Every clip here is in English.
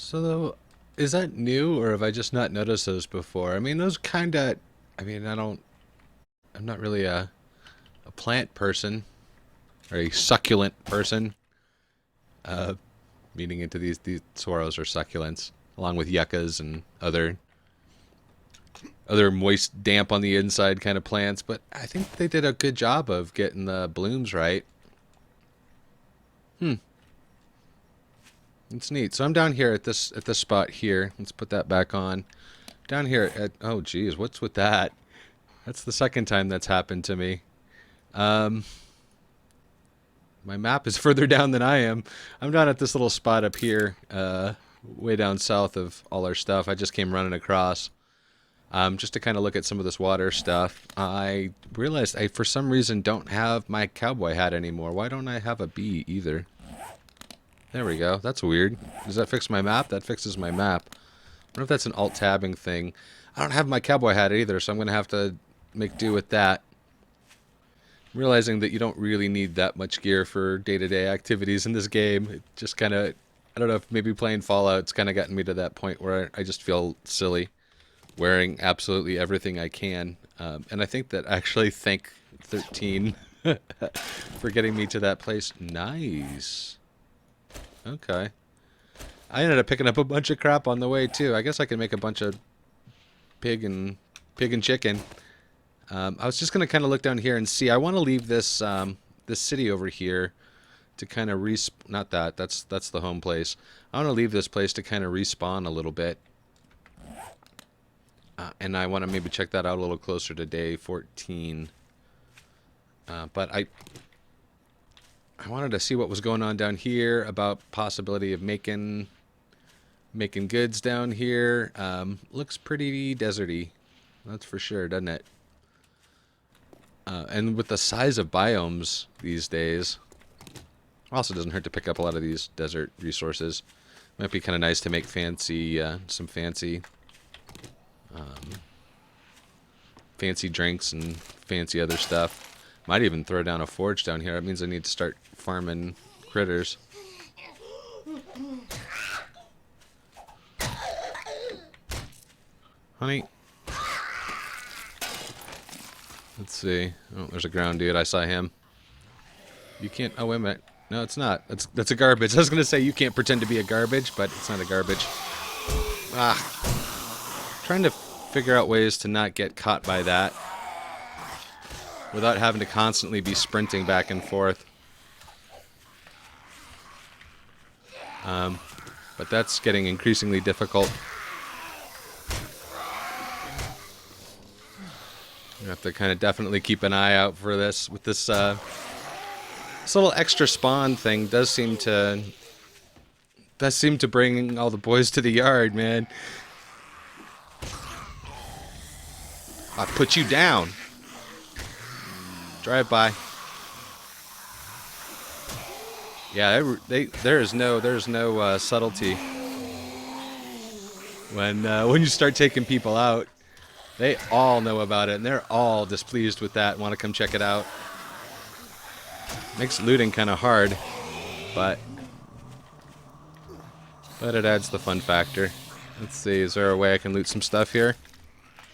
So, is that new, or have I just not noticed those before? I mean, those kind of. I mean, I don't. I'm not really a plant person or a succulent person. Uh, Meaning into these sorrows are succulents, along with yuccas and other moist, damp on the inside kind of plants. But I think they did a good job of getting the blooms right. Hmm, it's neat. So I'm down here at this spot here. Let's put that back on. Down here at oh geez, what's with that? That's the second time that's happened to me. Um, my map is further down than I am. I'm down at this little spot up here, way down south of all our stuff. I just came running across, just to kind of look at some of this water stuff. I realized I, for some reason, don't have my cowboy hat anymore. Why don't I have a bee either? There we go. That's weird. Does that fix my map? That fixes my map. I wonder if that's an alt-tabbing thing. I don't have my cowboy hat either, so I'm going to have to make do with that. Realizing that you don't really need that much gear for day-to-day activities in this game. It just kind of, I don't know if maybe playing Fallout's kind of gotten me to that point where I just feel silly wearing absolutely everything I can. And I think that actually thank 13 for getting me to that place. Nice. Okay. I ended up picking up a bunch of crap on the way too. I guess I can make a bunch of pig and chicken. I was just gonna kind of look down here and see. I want to leave this city over here to kind of not that. That's the home place. I want to leave this place to kind of respawn a little bit, and I want to maybe check that out a little closer to day 14. But I wanted to see what was going on down here about possibility of making goods down here. Looks pretty deserty, that's for sure, doesn't it? And with the size of biomes these days, also doesn't hurt to pick up a lot of these desert resources. Might be kind of nice to make some fancy drinks and fancy other stuff. Might even throw down a forge down here. That means I need to start farming critters. Honey. Let's see. Oh, there's a ground dude. I saw him. You can't... Oh, wait a minute. No, it's not. That's a garbage. I was going to say you can't pretend to be a garbage, but it's not a garbage. Ah. Trying to figure out ways to not get caught by that without having to constantly be sprinting back and forth. But that's getting increasingly difficult. You have to kind of definitely keep an eye out for this. With this, this little extra spawn thing does seem to bring all the boys to the yard, man. I put you down. Drive by. Yeah, there's no subtlety when you start taking people out. They all know about it, and they're all displeased with that and want to come check it out. Makes looting kind of hard, but it adds the fun factor. Let's see, is there a way I can loot some stuff here?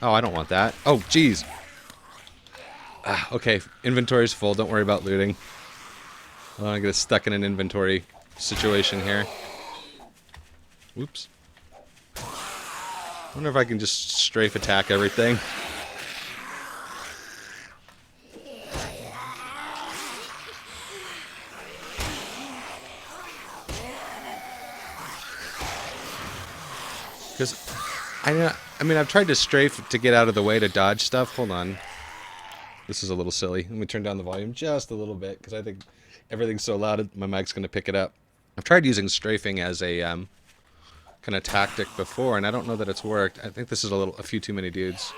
Oh, I don't want that. Oh, jeez. Okay, inventory's full. Don't worry about looting. I don't want to get stuck in an inventory situation here. Whoops. I wonder if I can just strafe attack everything. Because I mean, I've tried to strafe to get out of the way to dodge stuff. Hold on. This is a little silly. Let me turn down the volume just a little bit because I think everything's so loud my mic's going to pick it up. I've tried using strafing as a kind of tactic before, and I don't know that it's worked. I think this is a few too many dudes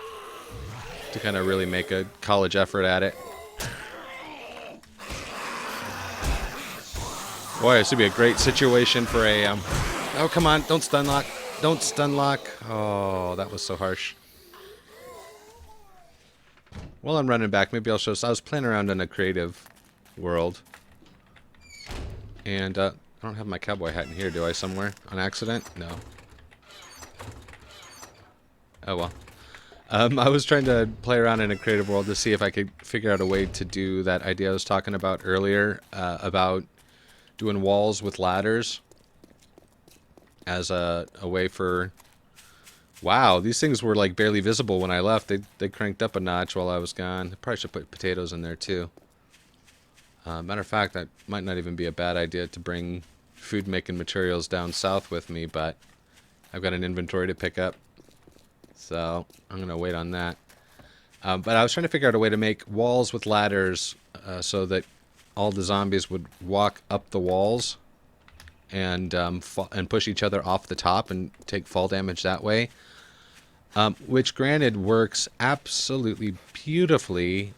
to kind of really make a college effort at it. Boy, this would be a great situation for a oh, come on, don't stun lock. Don't stun lock. Oh, that was so harsh. While I'm running back, maybe I'll show. So I was playing around in a creative world, and I don't have my cowboy hat in here, do I, somewhere? On accident? No. Oh well. I was trying to play around in a creative world to see if I could figure out a way to do that idea I was talking about earlier, about doing walls with ladders as a way for... Wow, these things were like barely visible when I left. They cranked up a notch while I was gone. I probably should put potatoes in there too. Matter of fact, that might not even be a bad idea to bring food making materials down south with me, but I've got an inventory to pick up. So I'm going to wait on that. But I was trying to figure out a way to make walls with ladders so that all the zombies would walk up the walls and push each other off the top and take fall damage that way. Which, granted, works absolutely beautifully,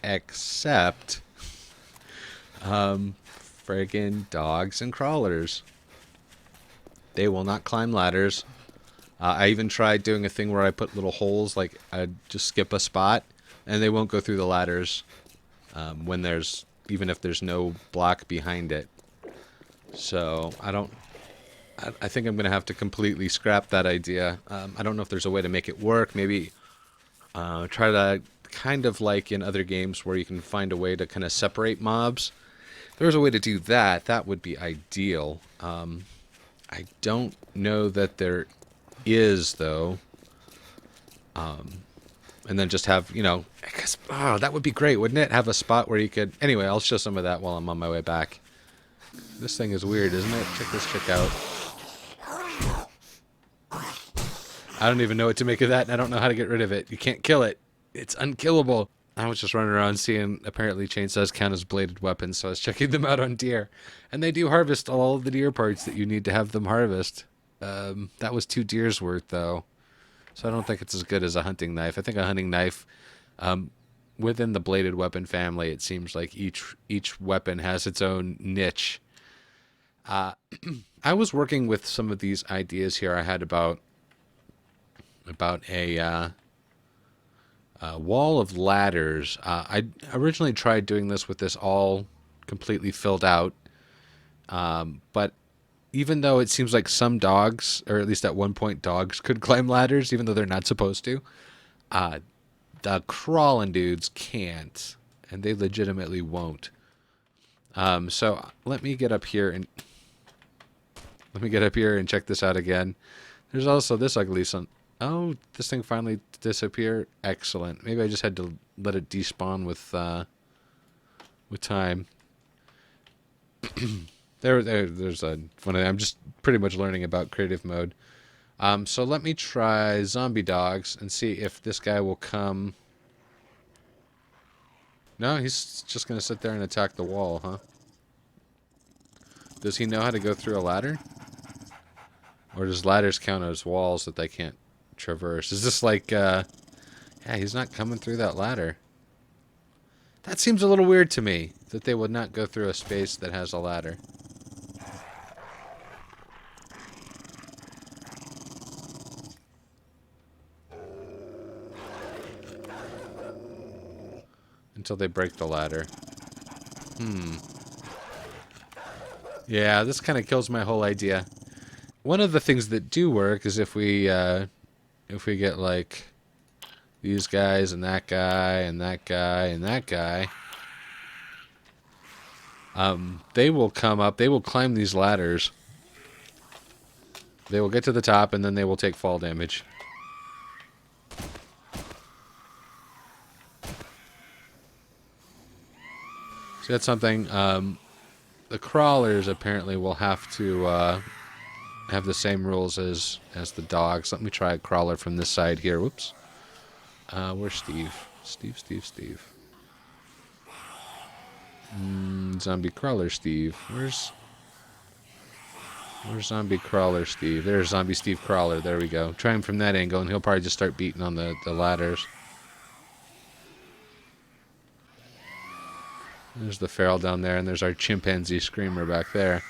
except friggin' dogs and crawlers. They will not climb ladders. I even tried doing a thing where I put little holes, like I'd just skip a spot, and they won't go through the ladders even if there's no block behind it. So I think I'm going to have to completely scrap that idea. I don't know if there's a way to make it work. Maybe try to, kind of like in other games where you can find a way to kind of separate mobs. If there's a way to do that, that would be ideal. I don't know that there is, though. And then just have, I guess, that would be great, wouldn't it? Have a spot where you could... Anyway, I'll show some of that while I'm on my way back. This thing is weird, isn't it? Check this chick out. I don't even know what to make of that, and I don't know how to get rid of it. You can't kill it. It's unkillable. I was just running around seeing apparently chainsaws count as bladed weapons, so I was checking them out on deer. And they do harvest all of the deer parts that you need to have them harvest. That was 2 deer's worth, though. So I don't think it's as good as a hunting knife. I think a hunting knife, within the bladed weapon family, it seems like each weapon has its own niche. I was working with some of these ideas here I had about a wall of ladders. I originally tried doing this with this all completely filled out, but even though it seems like some dogs, or at least at one point dogs, could climb ladders, even though they're not supposed to, the crawling dudes can't, and they legitimately won't. So let me get up here and check this out again. There's also this ugly son. Oh, this thing finally disappeared. Excellent. Maybe I just had to let it despawn with time. There's a funny. I'm just pretty much learning about creative mode. So let me try zombie dogs and see if this guy will come. No, he's just gonna sit there and attack the wall, huh? Does he know how to go through a ladder? Or does ladders count as walls that they can't traverse? Is this like, yeah, he's not coming through that ladder. That seems a little weird to me, that they would not go through a space that has a ladder. Until they break the ladder. Yeah, this kind of kills my whole idea. One of the things that do work is if we get like these guys and that guy and that guy and that guy, they will come up, they will climb these ladders, they will get to the top, and then they will take fall damage. So that's something. The crawlers apparently will have to have the same rules as the dogs. Let me try a crawler from this side here. Whoops. Where's Steve? Steve. Zombie crawler Steve. Where's zombie crawler Steve? There's zombie Steve crawler. There we go. Try him from that angle, and he'll probably just start beating on the ladders. There's the feral down there, and there's our chimpanzee screamer back there.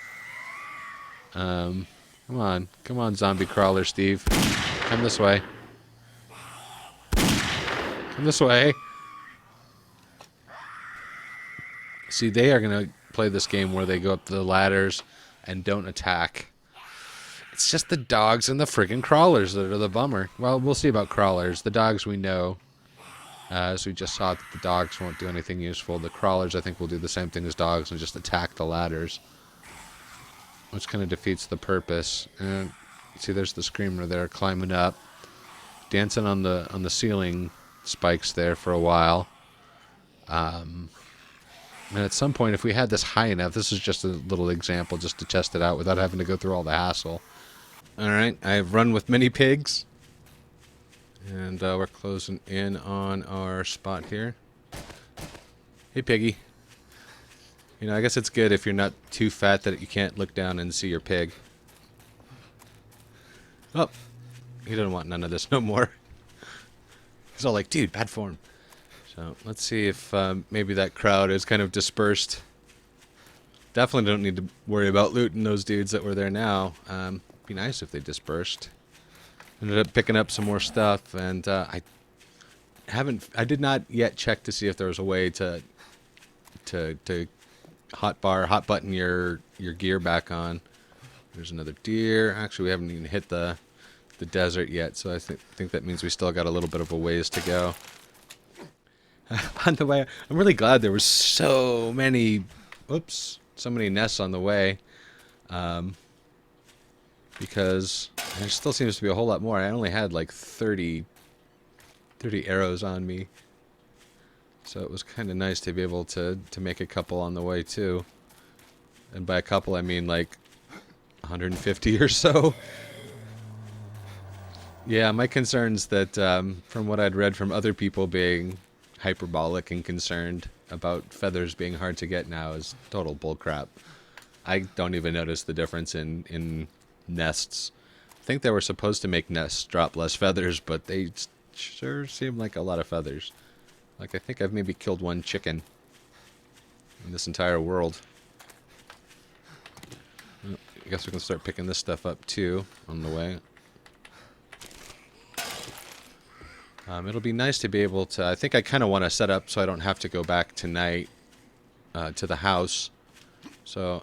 Come on, zombie crawler Steve. Come this way. Come this way. See, they are going to play this game where they go up the ladders and don't attack. It's just the dogs and the friggin' crawlers that are the bummer. Well, we'll see about crawlers. The dogs we know. As we just saw that the dogs won't do anything useful. The crawlers, I think, will do the same thing as dogs and just attack the ladders. Which kind of defeats the purpose. And see, there's the screamer there climbing up. Dancing on the ceiling spikes there for a while. And at some point, if we had this high enough, this is just a little example just to test it out without having to go through all the hassle. Alright, I've run with mini pigs. And we're closing in on our spot here. Hey, piggy. You know, I guess it's good if you're not too fat that you can't look down and see your pig. Oh, he doesn't want none of this no more. He's all like, dude, bad form. So let's see if maybe that crowd is kind of dispersed. Definitely don't need to worry about looting those dudes that were there now. Be nice if they dispersed. Ended up picking up some more stuff, and I did not yet check to see if there was a way to hot button your gear back on. There's another deer. Actually, we haven't even hit the desert yet, so I think that means we still got a little bit of a ways to go. On the way, I'm really glad there was so many nests on the way. Because there still seems to be a whole lot more. I only had like 30 arrows on me. So it was kind of nice to be able to make a couple on the way too. And by a couple I mean like 150 or so. Yeah, my concern's that from what I'd read from other people being hyperbolic and concerned about feathers being hard to get now is total bullcrap. I don't even notice the difference in nests. I think they were supposed to make nests drop less feathers, but they sure seem like a lot of feathers. Like, I think I've maybe killed one chicken in this entire world. Well, I guess we can start picking this stuff up too on the way. It'll be nice to be able to... I think I kind of want to set up so I don't have to go back tonight to the house. So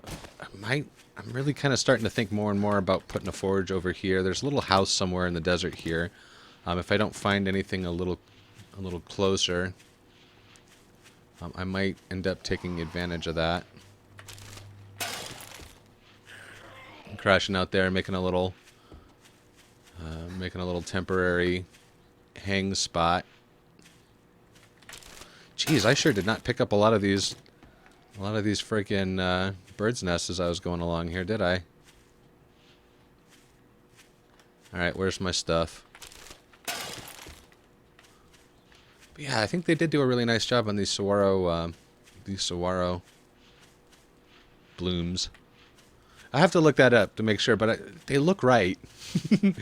I'm really kind of starting to think more and more about putting a forge over here. There's a little house somewhere in the desert here. If I don't find anything a little closer, I might end up taking advantage of that. I'm crashing out there, making a little temporary hang spot. Jeez, I sure did not pick up a lot of these freaking bird's nests as I was going along here, did I? Alright, where's my stuff? But yeah, I think they did do a really nice job on these saguaro blooms. I have to look that up to make sure, but they look right. I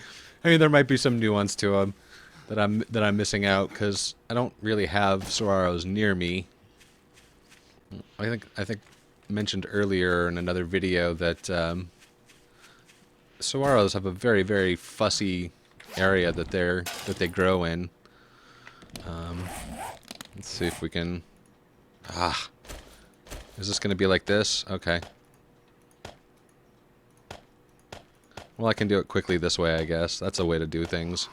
mean, there might be some nuance to them that I'm missing out because I don't really have saguaros near me. I think mentioned earlier in another video that saguaros have a very, very fussy area that they grow in. Let's see if we can... Is this going to be like this? Okay. Well, I can do it quickly this way, I guess. That's a way to do things.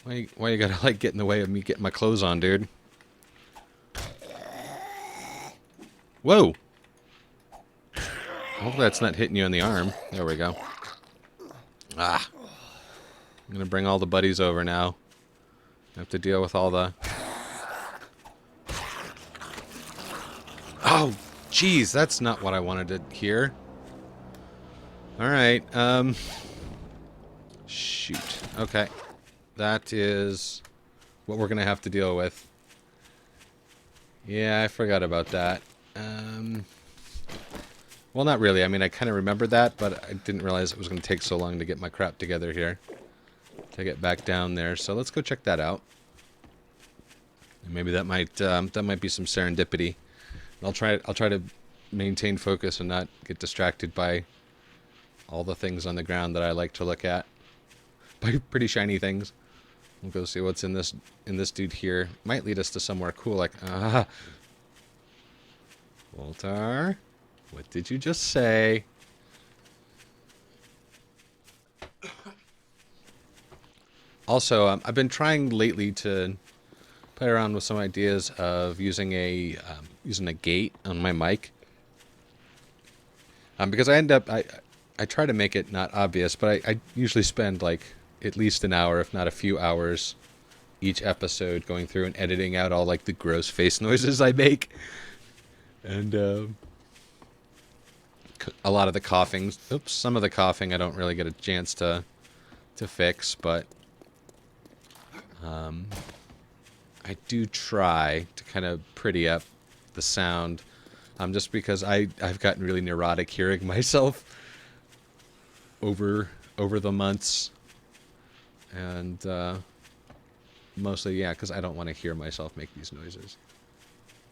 Why you gotta, like, get in the way of me getting my clothes on, dude? Whoa! Hopefully that's not hitting you in the arm. There we go. I'm gonna bring all the buddies over now. I have to deal with all the... Oh, jeez, that's not what I wanted to hear. Alright, shoot. Okay. That is what we're gonna have to deal with. Yeah, I forgot about that. Well, not really. I mean, I kind of remembered that, but I didn't realize it was gonna take so long to get my crap together here. To get back down there. So let's go check that out. And maybe that might be some serendipity. I'll try to maintain focus and not get distracted by all the things on the ground that I like to look at. By pretty shiny things. We'll go see what's in this dude here. Might lead us to somewhere cool like Voltar. What did you just say? Also, I've been trying lately to play around with some ideas of using a gate on my mic. Because I try to make it not obvious, but I usually spend like at least an hour, if not a few hours, each episode going through and editing out all like the gross face noises I make, and a lot of the coughing. Oops, some of the coughing I don't really get a chance to fix, but I do try to kind of pretty up the sound, just because I've gotten really neurotic hearing myself over the months, and mostly because I don't want to hear myself make these noises.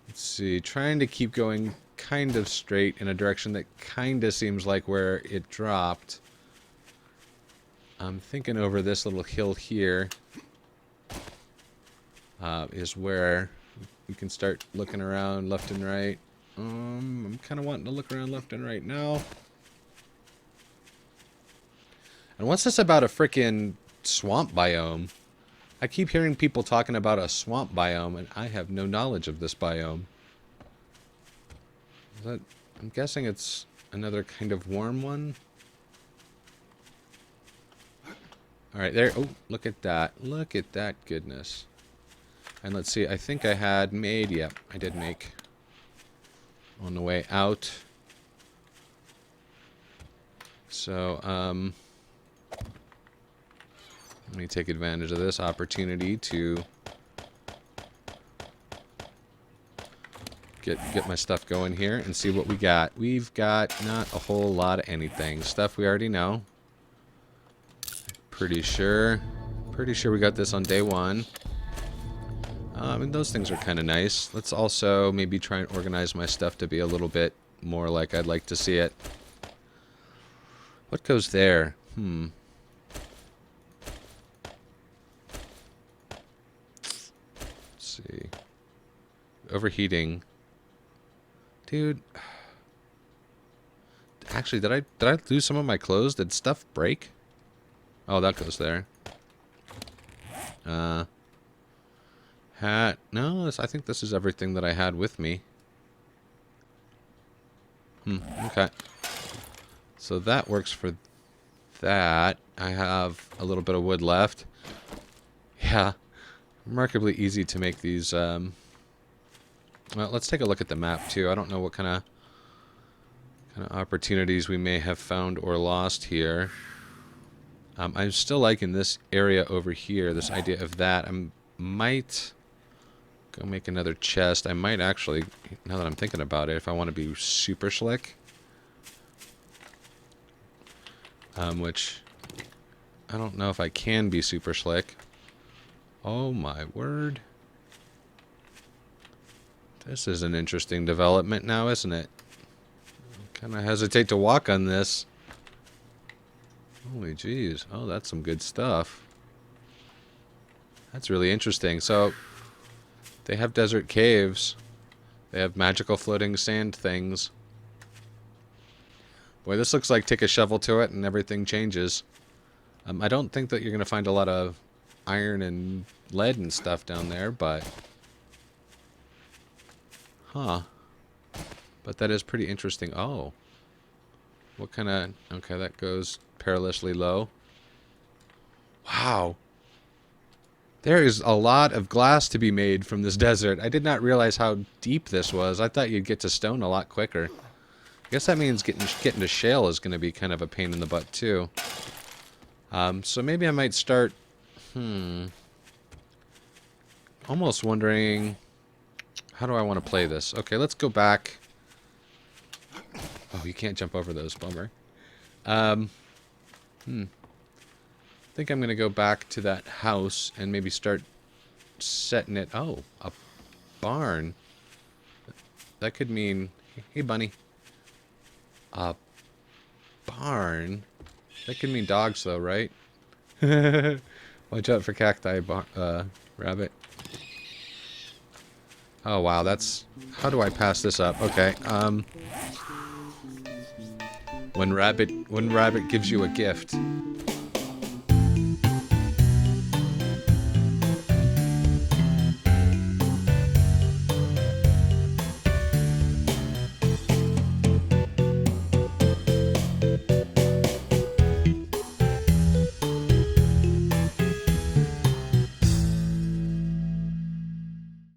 Let's see, trying to keep going kind of straight in a direction that kind of seems like where it dropped. I'm thinking over this little hill here is where we can start looking around left and right. I'm kind of wanting to look around left and right now. And what's this about a frickin' swamp biome? I keep hearing people talking about a swamp biome, and I have no knowledge of this biome. I'm guessing it's another kind of warm one. Alright, there. Oh, look at that. Look at that goodness. And let's see, I think I had made... Yep, I did make. On the way out. So, let me take advantage of this opportunity to get my stuff going here and see what we got. We've got not a whole lot of anything. Stuff we already know. Pretty sure we got this on day one. And those things are kind of nice. Let's also maybe try and organize my stuff to be a little bit more like I'd like to see it. What goes there? Let's see. Overheating. Dude. Actually, did I lose some of my clothes? Did stuff break? Oh, that goes there. Hat. No, I think this is everything that I had with me. Okay. So that works for that. I have a little bit of wood left. Yeah. Remarkably easy to make these, well, let's take a look at the map, too. I don't know what kind of opportunities we may have found or lost here. I'm still liking this area over here, this idea of that. I might go make another chest. I might actually, now that I'm thinking about it, if I want to be super slick, which I don't know if I can be super slick. Oh my word. This is an interesting development now, isn't it? I kind of hesitate to walk on this. Holy jeez. Oh, that's some good stuff. That's really interesting. So, they have desert caves. They have magical floating sand things. Boy, this looks like take a shovel to it and everything changes. I don't think that you're going to find a lot of iron and lead and stuff down there, but... Huh. But that is pretty interesting. Oh. What kind of... Okay, that goes perilously low. Wow. There is a lot of glass to be made from this desert. I did not realize how deep this was. I thought you'd get to stone a lot quicker. I guess that means getting to shale is going to be kind of a pain in the butt, too. So maybe I might start... Almost wondering... How do I want to play this? Okay, let's go back. Oh, you can't jump over those. Bummer. I think I'm going to go back to that house and maybe start setting it... Oh, a barn. That could mean... Hey, bunny. A barn? That could mean dogs, though, right? Watch out for cacti, rabbit. Oh wow, that's... How do I pass this up? Okay, when rabbit gives you a gift,